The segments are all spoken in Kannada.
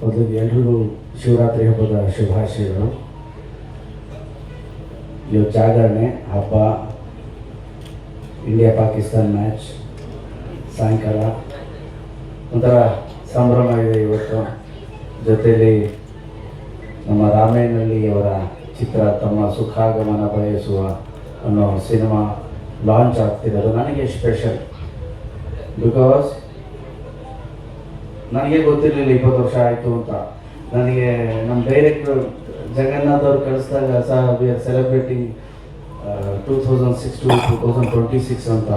ಮೊದಲಿಗೆ ಎಲ್ರಿಗೂ ಶಿವರಾತ್ರಿ ಹಬ್ಬದ ಶುಭಾಶಯಗಳು. ಇವತ್ತು ಜಾಗರಣೆ ಹಬ್ಬ, ಇಂಡಿಯಾ ಪಾಕಿಸ್ತಾನ್ ಮ್ಯಾಚ್ ಸಾಯಂಕಾಲ ಒಂಥರ ಸಂಭ್ರಮ ಇದೆ ಇವತ್ತು. ಜೊತೆಯಲ್ಲಿ ನಮ್ಮ ರಾಮೇನಹಳ್ಳಿ ಅವರ ಚಿತ್ರ ತಮ್ಮ ಸುಖಾಗಮನ ಬಯಸುವ ಅನ್ನೋ ಸಿನಿಮಾ ಲಾಂಚ್ ಆಗ್ತಿರೋದು ನನಗೆ ಸ್ಪೆಷಲ್. ಬಿಕಾಸ್ ನನಗೆ ಗೊತ್ತಿರಲಿಲ್ಲ 20 ವರ್ಷ ಆಯಿತು ಅಂತ. ನನಗೆ ನಮ್ಮ ಡೈರೆಕ್ಟರ್ ಜಗನ್ನಾಥ್ ಅವ್ರು ಕಳಿಸಿದಾಗ ಸಹ ವಿ ಆರ್ ಸೆಲೆಬ್ರೇಟಿಂಗ್ 2006 to 2026 ಅಂತ.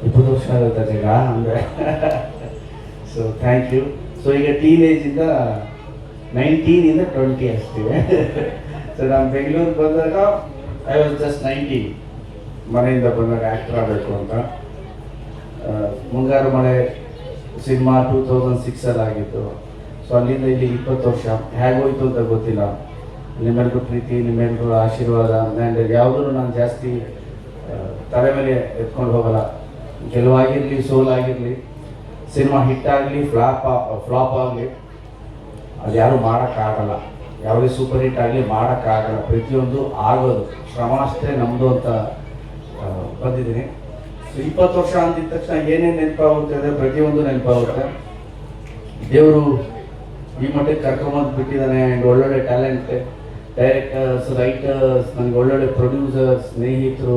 20 ವರ್ಷ ಆಗುತ್ತೆ ಜಗ ಅಂದರೆ. So thank you. ಸೊ ಈಗ ಟೀನೇಜಿಂದ 19 20 ಅಷ್ಟಿದೆ. ಸೊ ನಾನು ಬೆಂಗಳೂರಿಗೆ ಬಂದಾಗ ಐ ವಾಸ್ ಜಸ್ಟ್ 19, ಮನೆಯಿಂದ ಬಂದಾಗ ಆ್ಯಕ್ಟರ್ ಆಗಬೇಕು ಅಂತ. ಮುಂಗಾರು ಮಳೆ ಸಿನಿಮಾ 2006 ಆಗಿತ್ತು. ಸೊ ಅಲ್ಲಿಂದ ಇಲ್ಲಿ 20 ವರ್ಷ ಹೇಗೋಯ್ತು ಅಂತ ಗೊತ್ತಿಲ್ಲ. ನಿಮ್ಮೆಲ್ಲರೂ ಪ್ರೀತಿ, ನಿಮ್ಮೆಲ್ಲರೂ ಆಶೀರ್ವಾದ, ಆ್ಯಂಡ್ ಯಾವುದೂ ನಾನು ಜಾಸ್ತಿ ತಲೆ ಮೇಲೆ ಎತ್ಕೊಂಡು ಹೋಗಲ್ಲ. ಗೆಲುವಾಗಿರಲಿ, ಸೋಲಾಗಿರಲಿ, ಸಿನಿಮಾ ಹಿಟ್ಟಾಗಲಿ, ಫ್ಲಾಪ್ ಆಗಲಿ, ಅದು ಯಾರೂ ಮಾಡೋಕ್ಕಾಗಲ್ಲ. ಯಾವುದೇ ಸೂಪರ್ ಹಿಟ್ ಆಗಲಿ ಮಾಡೋಕ್ಕಾಗಲ್ಲ. ಪ್ರತಿಯೊಂದು ಆಗೋದು ಶ್ರಮ ಅಷ್ಟೇ ನಮ್ಮದು ಅಂತ ಬಂದಿದ್ದೀನಿ. 20 ವರ್ಷ ಅಂದಿದ ತಕ್ಷಣ ಏನೇನು ನೆನಪಾಗುತ್ತೆ ಅಂದರೆ ಪ್ರತಿಯೊಂದು ನೆನಪಾಗುತ್ತೆ. ದೇವರು ಈ ಮಟ್ಟಿಗೆ ಕರ್ಕೊಂಬಂದು ಬಿಟ್ಟಿದ್ದಾನೆ. ಆ್ಯಂಡ್ ಒಳ್ಳೊಳ್ಳೆ ಟ್ಯಾಲೆಂಟ್ ಡೈರೆಕ್ಟರ್ಸ್, ರೈಟರ್ಸ್, ನನಗೆ ಒಳ್ಳೊಳ್ಳೆ ಪ್ರೊಡ್ಯೂಸರ್ಸ್, ಸ್ನೇಹಿತರು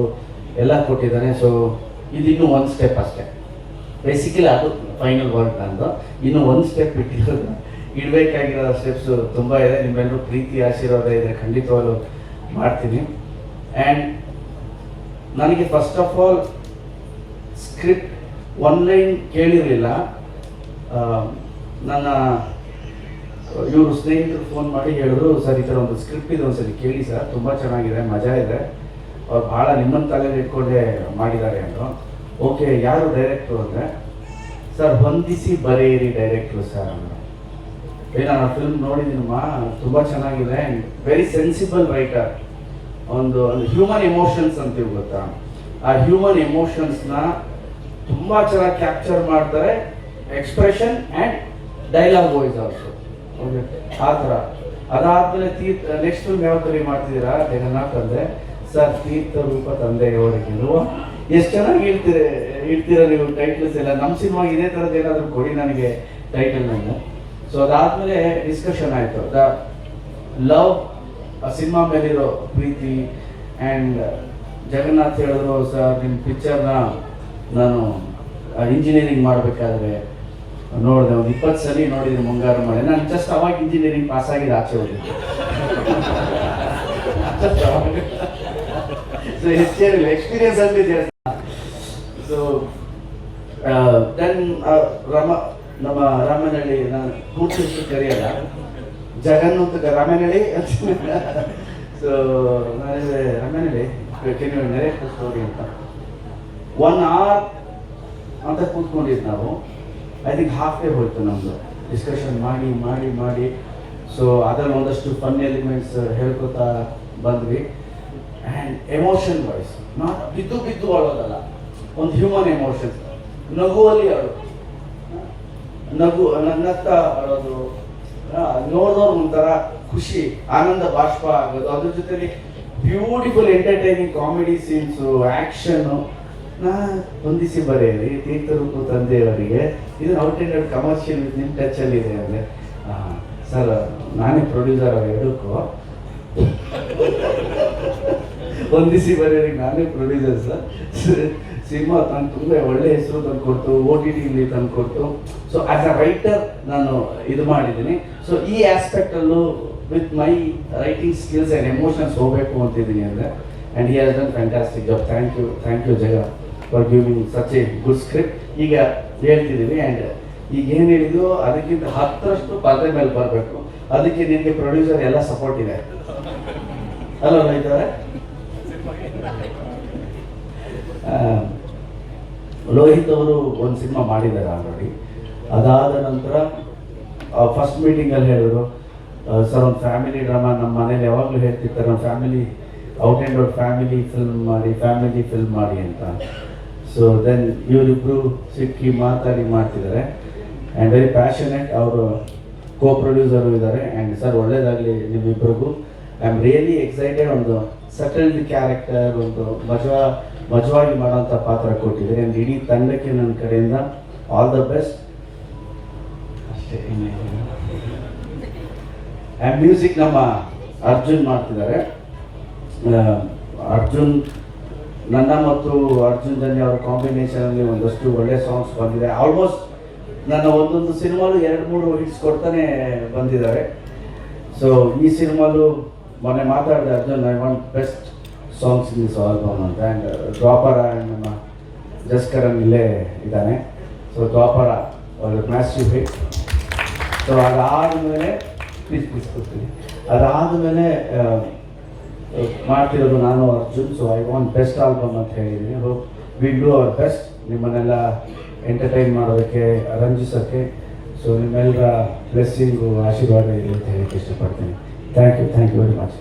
ಎಲ್ಲ ಕೊಟ್ಟಿದ್ದಾನೆ. ಸೊ ಇದಿನ್ನೂ ಒಂದು ಸ್ಟೆಪ್ ಅಷ್ಟೇ. ಬೇಸಿಕಲಿ ಅದು ಫೈನಲ್ ವರ್ಕ್ ನಂದು. ಇನ್ನೂ ಒಂದು ಸ್ಟೆಪ್ ಇಟ್ಟಿರೋದು, ಇಡಬೇಕಾಗಿರೋ ಸ್ಟೆಪ್ಸು ತುಂಬ ಇದೆ. ನಿಮ್ಮೆಲ್ಲರೂ ಪ್ರೀತಿ ಆಶೀರ್ವಾದ ಇದೆ, ಖಂಡಿತವಾಗ್ಲೂ ಮಾಡ್ತೀನಿ. ಆ್ಯಂಡ್ ನನಗೆ first of all script online ಕೇಳಿರಲಿಲ್ಲ. ನನ್ನ ಇವರು ಸ್ನೇಹಿತರು ಫೋನ್ ಮಾಡಿ ಹೇಳಿದ್ರು, ಸರ್ ಈ ಥರ ಒಂದು ಸ್ಕ್ರಿಪ್ಟ್ ಇದೆ, ಒಂದು ಸರಿ ಕೇಳಿ ಸರ್, ತುಂಬ ಚೆನ್ನಾಗಿದೆ, ಮಜಾ ಇದೆ, ಅವ್ರು ಭಾಳ ನಿಮ್ಮನ್ನು ತಲೆಯಲ್ಲಿ ಇಟ್ಕೊಂಡೇ ಮಾಡಿದ್ದಾರೆ ಅಂದರು. ಓಕೆ, ಯಾರು ಡೈರೆಕ್ಟ್ರು ಅಂದರೆ, ಸರ್ ಹೊಂದಿಸಿ ಬರೆಯಿರಿ ಡೈರೆಕ್ಟ್ರು ಸರ್ ಅಂದರು. ನಾನು ಫಿಲ್ಮ್ ನೋಡಿದ್ದೀನಮ್ಮ, ತುಂಬ ಚೆನ್ನಾಗಿದೆ, ವೆರಿ ಸೆನ್ಸಿಬಲ್ ರೈಟರ್. ಒಂದು ಹ್ಯೂಮನ್ ಎಮೋಷನ್ಸ್ ಅಂತೀವಿ ಗೊತ್ತಾ, ಆ ಹ್ಯೂಮನ್ ಎಮೋಷನ್ಸ್ನ ತುಂಬ ಚೆನ್ನಾಗಿ ಕ್ಯಾಪ್ಚರ್ ಮಾಡ್ತಾರೆ. Expression and dialogue voice also. Okay, ಆ ಥರ. ಅದಾದಮೇಲೆ ನೆಕ್ಸ್ಟ್ ಫಿಲ್ಮ್ ಯಾವ ಥರ ಮಾಡ್ತಿದ್ದೀರಾ ಜಗನ್ನಾಥ್ ಅಂದೆ. ಸರ್ ತೀರ್ಥ ರೂಪ ತಂದೆಯವರಿಗೆ. ಎಷ್ಟು ಚೆನ್ನಾಗಿ ಇಡ್ತೀರ ನೀವು ಟೈಟಲ್ಸ್ ಎಲ್ಲ. ನಮ್ಮ ಸಿನಿಮಾಗೆ ಇದೇ ಥರದ್ದು ಏನಾದರೂ ಕೊಡಿ ನನಗೆ ಟೈಟಲ್ ನನ್ನ. ಸೊ ಅದಾದಮೇಲೆ ಡಿಸ್ಕಷನ್ ಆಯಿತು. ದ ಲವ್, ಆ ಸಿನಿಮಾ ಮೇಲಿರೋ ಪ್ರೀತಿ. ಆ್ಯಂಡ್ ಜಗನ್ನಾಥ್ ಹೇಳಿದ್ರು, ಸರ್ ನಿಮ್ಮ ಪಿಕ್ಚರ್ನ ನಾನು ಇಂಜಿನಿಯರಿಂಗ್ ಮಾಡಬೇಕಾದ್ರೆ ನೋಡಿದೆ, ಒಂದು 20 ಸಲ ನೋಡಿದ್ದೀನಿ ಮುಂಗಾರು ಮಳೆ. ನಾನು ಜಸ್ಟ್ ಅವಾಗ ಇಂಜಿನಿಯರಿಂಗ್ ಪಾಸ್ ಆಗಿದ್ದು, ಆಚೆ ಹೋಗಿದ್ದೆ. ಸೊ ಹೆಚ್ಚೇನಿಲ್ಲ, ಎಕ್ಸ್ಪೀರಿಯನ್ಸ್ ಅಂತಿದೆ. ಸೊ ದೆನ್ ನಮ್ಮ ರಾಮನಹಳ್ಳಿ, ನಾನು ಪೂರ್ತಿ ಕರೆಯಲ್ಲ, ಜಗನ್ನೂತ ರಾಮನಹಳ್ಳಿ. ಸೊ ನಾನಿದೆ ರಾಮನಹಳ್ಳಿ ನೆರೆಕ್ಟ್ ಸ್ಟೋರಿ ಅಂತ 1 hour ಅಂತ ಕೂತ್ಕೊಂಡಿದ್ದು ನಾವು. ಐ ಥಿಂಕ್ ಹಾಫ್ ಡೇ ಹೋಯ್ತು ನಮ್ಮದು ಡಿಸ್ಕಷನ್ ಮಾಡಿ ಮಾಡಿ ಮಾಡಿ. ಸೊ ಅದರಲ್ಲಿ ಒಂದಷ್ಟು ಫನ್ ಎಲಿಮೆಂಟ್ಸ್ ಹೇಳ್ಕೊತಾ ಬಂದ್ವಿ. ಆ್ಯಂಡ್ ಎಮೋಷನ್ ವಾಯ್ಸ್, ನಾಟ್ ಬಿದ್ದು ಬಿದ್ದು ಅಳೋದಲ್ಲ, ಒಂದು ಹ್ಯೂಮನ್ ಎಮೋಷನ್ಸ್. ನಗುವಲ್ಲಿ ಅಳೋದು, ನಗ್ನತ್ತ ಅಳೋದು, ನೋಡಿದವ್ರು ಒಂಥರ ಖುಷಿ, ಆನಂದ ಬಾಷ್ಪ ಆಗೋದು. ಅದ್ರ ಜೊತೆಲಿ beautiful entertaining comedy scenes, action. ಹೊಂದಿಸಿ ಬರೆಯಿರಿ ತೀರ್ಥರೂಪು ತಂದೆಯವರಿಗೆ. ಇದನ್ನು ಔಟ್ ಆ್ಯಂಡ್ ಔಟ್ ಕಮರ್ಷಿಯಲ್ ನಿಮ್ಮ ಟಚಲ್ಲಿದೆ ಅಂದರೆ, ಸರ್ ನಾನೇ ಪ್ರೊಡ್ಯೂಸರ್ ಎರಡಕ್ಕೂ. ಹೊಂದಿಸಿ ಬರೆಯೋರಿಗೆ ನಾನೇ ಪ್ರೊಡ್ಯೂಸರ್ ಸರ್. ಸಿನಿಮಾ ತಂದು ತುಂಬ ಒಳ್ಳೆ ಹೆಸರು ತಂದು ಕೊಡ್ತು, OTT ತಂದು ಕೊಡ್ತು. ಸೊ ಆ್ಯಸ್ ಅ ರೈಟರ್ ನಾನು ಇದು ಮಾಡಿದ್ದೀನಿ. ಸೊ ಈ ಆಸ್ಪೆಕ್ಟಲ್ಲೂ with my writing skills and emotions ಹೋಗಬೇಕು ಅಂತಿದ್ದೀನಿ ಅಂದರೆ. And he has done fantastic job. Thank you Jaga for giving such a good script. ಈಗ ಹೇಳ್ತಿದ್ದೀವಿ, ಆ್ಯಂಡ್ ಈಗ ಏನು ಹೇಳಿದ್ರು ಅದಕ್ಕಿಂತ 10ರಷ್ಟು ಪರದೆ ಮೇಲೆ ಬರಬೇಕು. ಅದಕ್ಕೆ ನಿನಗೆ ಪ್ರೊಡ್ಯೂಸರ್ ಎಲ್ಲ ಸಪೋರ್ಟ್ ಇದೆ ಅಲ್ಲ ರೈತರೇ? ಲೋಹಿತ್ ಅವರು ಒಂದು ಸಿನಿಮಾ ಮಾಡಿದ್ದಾರೆ ಆಲ್ರೆಡಿ. ಅದಾದ ನಂತರ ಫಸ್ಟ್ ಮೀಟಿಂಗಲ್ಲಿ ಹೇಳಿದ್ರು, ಸರ್ ಒಂದು ಫ್ಯಾಮಿಲಿ ಡ್ರಾಮಾ ನಮ್ಮ ಮನೇಲಿ ಯಾವಾಗಲೂ ಹೇಳ್ತಿರ್ತಾರೆ, ನಮ್ಮ family out and out family film ಮಾಡಿ ಅಂತ. ಸೊ ದೆನ್ ಇವರಿಬ್ಬರು ಸಿಕ್ಕಿ ಮಾತಾಡಿ ಮಾಡ್ತಿದ್ದಾರೆ. And very passionate. ಅವರು ಕೋ ಪ್ರೊಡ್ಯೂಸರು ಇದ್ದಾರೆ. ಆ್ಯಂಡ್ ಸರ್ ಒಳ್ಳೇದಾಗಲಿ ನಿಮ್ಮಿಬ್ಬರಿಗೂ. I am really excited. ಒಂದು ಸಟಲ್ಡ್ ಕ್ಯಾರೆಕ್ಟರ್, ಒಂದು ಮಜವಾಗಿ ಮಾಡೋಂಥ ಪಾತ್ರ ಕೊಟ್ಟಿದ್ದೀರಿ. ಆ್ಯಂಡ್ ಇಡೀ ತಂಡಕ್ಕೆ ನನ್ನ ಕಡೆಯಿಂದ ಆಲ್ ದ ಬೆಸ್ಟ್ ಅಷ್ಟೇ. ಆ್ಯಂಡ್ ಮ್ಯೂಸಿಕ್ ನಮ್ಮ ಅರ್ಜುನ್ ಮಾಡ್ತಿದ್ದಾರೆ. ಅರ್ಜುನ್ ನನ್ನ ಮತ್ತು ಅರ್ಜುನ್ ಜನ್ಯ ಅವರ ಕಾಂಬಿನೇಷನಲ್ಲಿ ಒಂದಷ್ಟು ಒಳ್ಳೆ ಸಾಂಗ್ಸ್ ಬಂದಿದೆ. ಆಲ್ಮೋಸ್ಟ್ ನನ್ನ ಒಂದೊಂದು ಸಿನಿಮಾಲು 2-3 ಹಿಟ್ಸ್ ಕೊಡ್ತಾನೆ ಬಂದಿದ್ದಾರೆ. ಸೊ ಈ ಸಿನಿಮಾಲು ಮೊನ್ನೆ ಮಾತಾಡಿದೆ Arjun, I want best songs in this album ಅಂತ. ಆ್ಯಂಡ್ ದ್ವಾಪರ ನಮ್ಮ ಜಸ್ಕರನ್ ಇಲ್ಲೇ ಇದ್ದಾನೆ. ಸೊ ದ್ವಾಪರ ಒಂದು ಮ್ಯಾಸಿವ್ ಹಿಟ್. ಸೊ ಅದಾದಮೇಲೆ ಕೊಡ್ತೀನಿ. ಅದಾದಮೇಲೆ ಮಾಡ್ತಿರೋದು ನಾನು Arjun. So I want best album ಅಂತ ಹೇಳಿದ್ದೀನಿ. Hope will do our best ನಿಮ್ಮನ್ನೆಲ್ಲ ಎಂಟರ್ಟೈನ್ ಮಾಡೋದಕ್ಕೆ, ರಂಜಿಸೋಕ್ಕೆ. ಸೊ ನಿಮ್ಮೆಲ್ಲರ ಬ್ಲೆಸ್ಸಿಂಗು, ಆಶೀರ್ವಾದ ಇರಲಿ ಅಂತ ಹೇಳಕ್ಕೆ ಇಷ್ಟಪಡ್ತೀನಿ. Thank you very much.